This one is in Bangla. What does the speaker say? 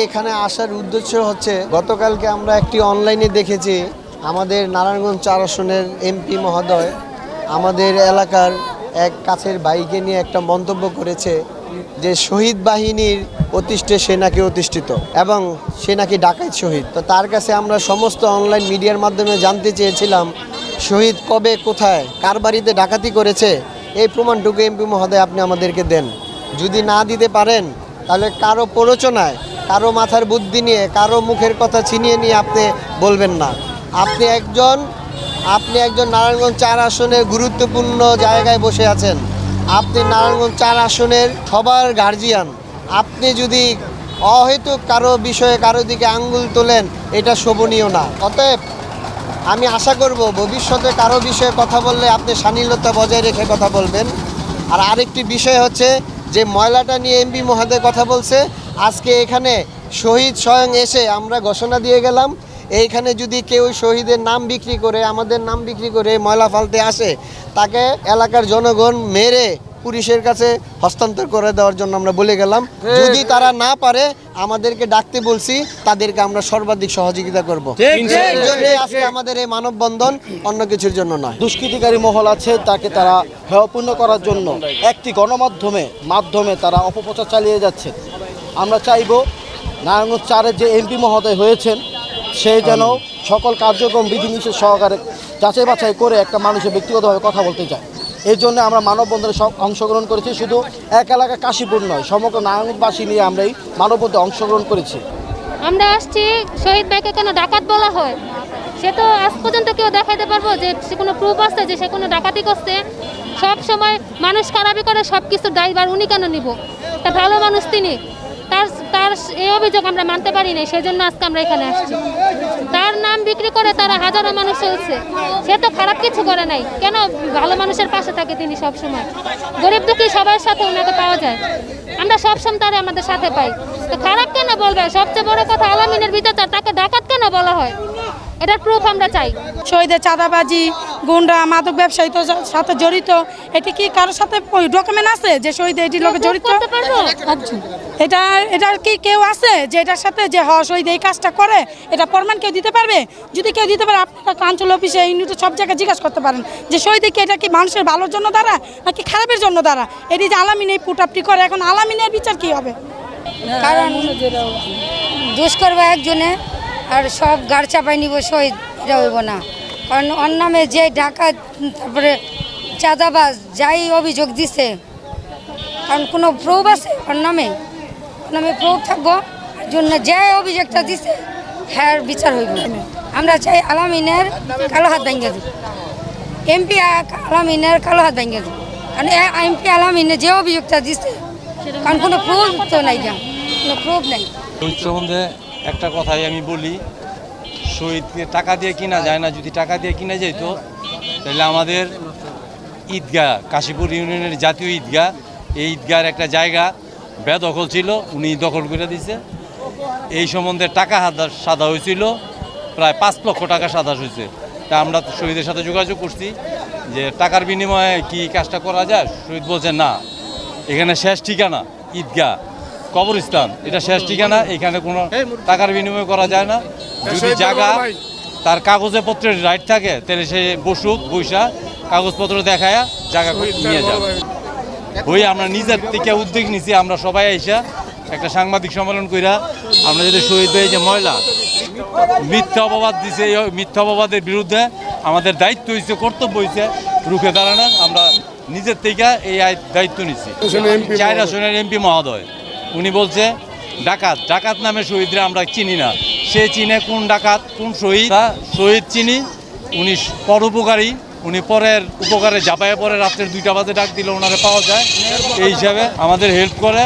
এখানে আসার উদ্দেশ্য হচ্ছে গতকালকে আমরা একটি অনলাইনে দেখেছি আমাদের নারায়ণগঞ্জ 4 আসনের এমপি মহোদয় আমাদের এলাকার এক কাছের ভাইকে নিয়ে একটা মন্তব্য করেছে যে শহীদ বাহিনীর অতিষ্ঠে সে নাকি অতিষ্ঠিত এবং সে নাকি ডাকাত শহীদ। তো তার কাছে আমরা সমস্ত অনলাইন মিডিয়ার মাধ্যমে জানতে চেয়েছিলাম শহীদ কবে কোথায় কার বাড়িতে ডাকাতি করেছে, এই প্রমাণটুকু এমপি মহোদয় আপনি আমাদেরকে দেন। যদি না দিতে পারেন তাহলে কারো প্ররোচনায়, কারো মাথার বুদ্ধি নিয়ে, কারো মুখের কথা ছিনিয়ে নিয়ে আপনি বলবেন না। আপনি একজন নারায়ণগঞ্জ 4 আসনের গুরুত্বপূর্ণ জায়গায় বসে আছেন। আপনি নারায়ণগঞ্জ 4 আসনের সবার গার্জিয়ান। আপনি যদি অহেতুক কারো বিষয়ে কারো দিকে আঙ্গুল তোলেন, এটা শোভনীয় না। অতএব আমি আশা করব ভবিষ্যতে কারো বিষয়ে কথা বললে আপনি শালীনতা বজায় রেখে কথা বলবেন। আর আরেকটি বিষয় হচ্ছে যে ময়লাটা নিয়ে এমপি মহোদয় কথা বলছে, আজকে এখানে শহীদ স্বয়ং এসে আমরা ঘোষণা দিয়ে গেলাম এইখানে যদি কেউ শহীদের নাম বিক্রি করে, আমাদের নাম বিক্রি করে ময়লা ফালতে আসে, তাকে এলাকার জনগণ মেরে পুলিশের কাছে হস্তান্তর করে দেওয়ার জন্য আমরা বলে গেলাম। যদি তারা না পারে আমাদেরকে ডাকতে বলছি, তাদেরকে আমরা সর্বাধিক সহযোগিতা করব। আজকে আমাদের এই মানববন্ধন, অন্য কিছুর জন্য নয়। দুষ্কৃতিকারী মহল আছে, তাকে তারা হেয়পূর্ণ করার জন্য একটি মাধ্যমে তারা অপপ্রচার চালিয়ে যাচ্ছে। আমরা চাইব নারায়ণগঞ্জ 4-এর যে এমপি মহোদয় হয়েছেন সে যেন সকল কার্যক্রম বিধিনিষেধ সহকারে যাচাই বাছাই করে একটা মানুষের ব্যক্তিগতভাবে কথা বলতে চায়। এই জন্য আমরা মানববন্ধনে অংশগ্রহণ করেছি। শুধু এক এলাকা কাশীপুর নয়, সমগ্র নারায়ণগঞ্জবাসী নিয়ে আমরা এই মানববন্ধনে অংশগ্রহণ করেছি। আমরা আসছি শহীদ ভাইকে কেন ডাকাত বলা হয়, সে তো আজ পর্যন্ত কেউ দেখাইতে পারবো যে সে কোনো প্রুফ আছে যে সে কোনো ডাকাতি করছে? সব সময় মানুষ খারাপই করে, সব কিছুর দায়ভার উনি কেন নিব? তা ভালো মানুষ তিনি, তার এই অভিযোগ আমরা মানতে পারি না, সেই জন্য আজকে আমরা এখানে আসছি। তার নাম বিক্রি করে তারা হাজারো মানুষ চলছে, সে তো খারাপ কিছু করে নাই, কেন ভালো মানুষের পাশে থাকে তিনি সব সময়। গরিব দুঃখী সবার সাথে ওনাকে পাওয়া যায়, আমরা সবসময় তারা আমাদের সাথে পাই। তো খারাপ কেন বলবে? সবচেয়ে বড় কথা আলামিনের বিচার, তাকে ডাকাত কেন বলা হয়? এটার প্রুফ আমরা চাই। শহীদের চাঁদাবাজি, গুন্ডা, মাদক ব্যবসায়ীর সাথে জড়িত, এটি কি কারোর সাথে ডকুমেন্ট আছে যে শহীদ এটি লোকে জড়িত? এটার কি কেউ আছে যে এটার সাথে যে শহীদ এই কাজটা করে, এটা প্রমাণ কেউ দিতে পারবে? যদি কেউ দিতে পারে, আপনারা অঞ্চল অফিসে ইউনিটে সব জায়গায় জিজ্ঞাসা করতে পারেন যে শহীদ কি এটা কি মানুষের ভালোর জন্য দ্বারা নাকি খারাপের জন্য দ্বারা? এটি যে আলামিন এই পুটাপটি করে, এখন আলামিনের বিচার কি হবে? কারণ দোষ করবে একজনে আর সব গাড় চাপাই নিব, শহীদ এটা হইব না। কারণ ওর নামে যে ডাকাত, তারপরে চাঁদাবাজ যাই অভিযোগ দিছে, কারণ কোনো প্রুফ আছে ওর নামে প্রুফ থাকবো জন্য যে অভিযোগটা দিছে হ্যাঁ বিচার হইব। আমরা চাই আলামিনের কালো হাত ভাঙ্গা দিই, এমপি আলামিনের কালো হাত ভাঙ্গা দিই। কারণ এমপি আলামিনের যে অভিযোগটা দিছে, কারণ কোনো প্রুফ তো নাই, কোনো প্রুফ নাই। শহীদ সম্বন্ধে একটা কথাই আমি বলি, শহীদকে টাকা দিয়ে কিনা যায় না। যদি টাকা দিয়ে কিনা যেত তাহলে আমাদের ঈদগাহ, কাশীপুর ইউনিয়নের জাতীয় ঈদগাহ, এই ঈদগাহের একটা জায়গা বেদখল ছিল, উনি দখল করে দিয়েছে। এই সম্বন্ধে টাকা সাদা হয়েছিল, প্রায় 5 লক্ষ টাকা সাদা হয়েছে। তা আমরা শহীদের সাথে যোগাযোগ করছি যে টাকার বিনিময়ে কি কাজটা করা যায়। শহীদ বলছে না, এখানে শেষ ঠিকানা ঈদগাহ, কবরস্থান, এটা শেষ ঠিকানা, এখানে কোনো টাকার বিনিময় করা যায় না। যদি জায়গা তার কাগজে পত্রের রাইট থাকে তাহলে সে বৈশা কাগজপত্র দেখায় জায়গা নিয়ে যাবে। ওই আমরা নিজের থেকে উদ্যোগ নিছি, আমরা সবাই এসে একটা সাংবাদিক সম্মেলন কইরা আমরা যদি শহীদ হয়ে যে ময়লা মিথ্যা অপবাদ দিছে, এই মিথ্যা অপবাদের বিরুদ্ধে আমাদের দায়িত্ব হয়েছে, কর্তব্য হয়েছে রুখে দাঁড়ানো। আমরা নিজের থেকে এই দায়িত্ব নিচ্ছি। 4 আসনের এমপি মহোদয় উনি বলছে ডাকাত নামে শহীদরা আমরা চিনি না, সে চিনে কোন ডাকাত কোন শহীদ চিনি। উনি পরোপকারী, উনি পরের উপকারে ঝাঁপাইয়ে পরে রাত্রের 2টা বাজে ডাক দিলে ওনারে পাওয়া যায়, এই হিসাবে আমাদের হেল্প করে।